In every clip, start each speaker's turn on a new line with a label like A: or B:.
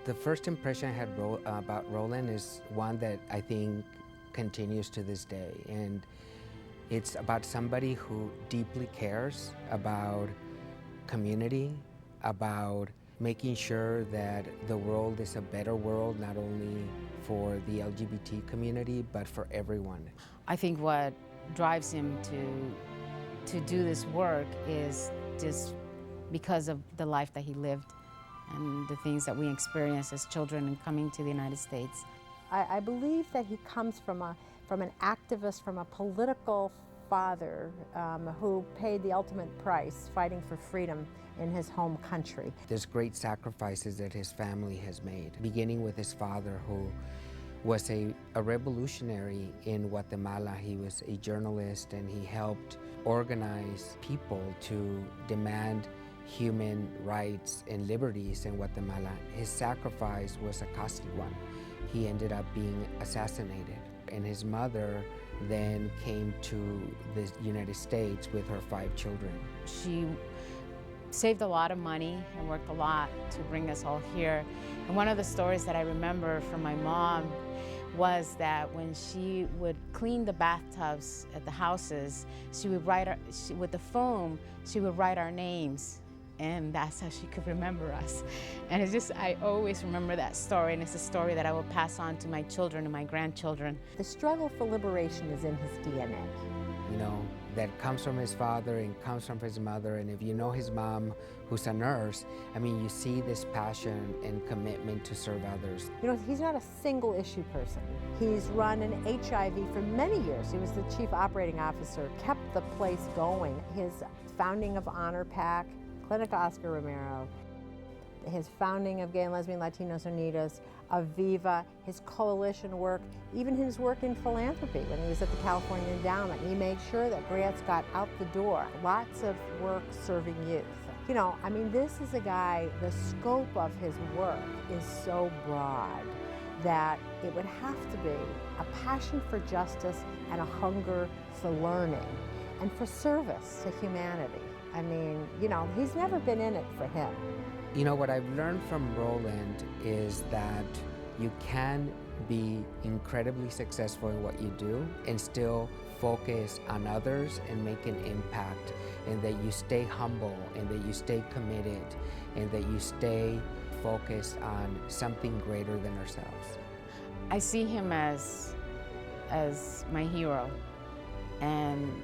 A: The first impression I had about Roland is one that I think continues to this day, and it's about somebody who deeply cares about community, about making sure that the world is a better world, not only for the LGBT community, but for everyone.
B: I think what drives him to do this work is just because of the life that he lived and the things that we experienced as children in coming to the United States.
C: I believe that he comes from an activist, from a political father who paid the ultimate price fighting for freedom in his home country.
A: There's great sacrifices that his family has made, beginning with his father, who was a revolutionary in Guatemala. He was a journalist, and he helped organize people to demand human rights and liberties in Guatemala. His sacrifice was a costly one. He ended up being assassinated, and his mother then came to the United States with her 5 children.
B: She saved a lot of money and worked a lot to bring us all here. And one of the stories that I remember from my mom was that when she would clean the bathtubs at the houses, she would write with the foam, she would write our names, and that's how she could remember us. And it's just, I always remember that story, and it's a story that I will pass on to my children and my grandchildren.
C: The struggle for liberation is in his DNA.
A: You know, that comes from his father and comes from his mother, and if you know his mom, who's a nurse, I mean, you see this passion and commitment to serve others.
C: You know, he's not a single issue person. He's run an HIV for many years. He was the chief operating officer, kept the place going. His founding of Honor PAC, Clinic Oscar Romero, his founding of Gay and Lesbian Latinos Unidos, Aviva, his coalition work, even his work in philanthropy when he was at the California Endowment. He made sure that grants got out the door. Lots of work serving youth. You know, I mean, this is a guy, the scope of his work is so broad that it would have to be a passion for justice and a hunger for learning and for service to humanity. I mean, you know, he's never been in it for him.
A: You know, what I've learned from Roland is that you can be incredibly successful in what you do and still focus on others and make an impact, and that you stay humble, and that you stay committed, and that you stay focused on something greater than ourselves.
B: I see him as my hero and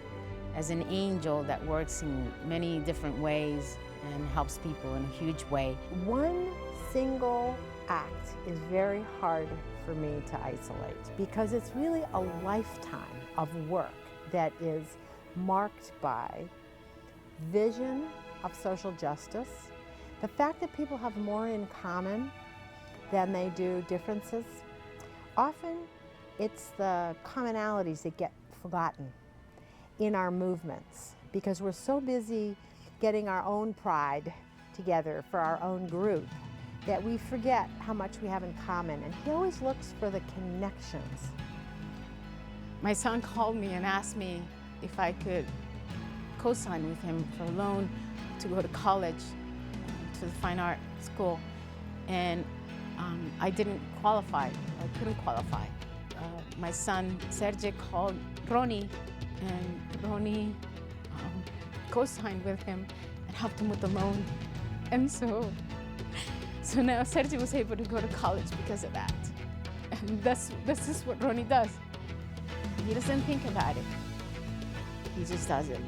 B: as an angel that works in many different ways and helps people in a huge way.
C: One single act is very hard for me to isolate because it's really a lifetime of work that is marked by vision of social justice, the fact that people have more in common than they do differences. Often it's the commonalities that get forgotten in our movements because we're so busy getting our own pride together for our own group that we forget how much we have in common, and he always looks for the connections.
B: My son called me and asked me if I could co-sign with him for a loan to go to college, to the fine art school, and I didn't qualify. I couldn't qualify. My son Sergio called Ronnie, and Ronnie co-signed with him and helped him with the loan. And so now Sergio was able to go to college because of that. And this is what Ronnie does. He doesn't think about it. He just does it.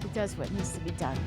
B: He does what needs to be done.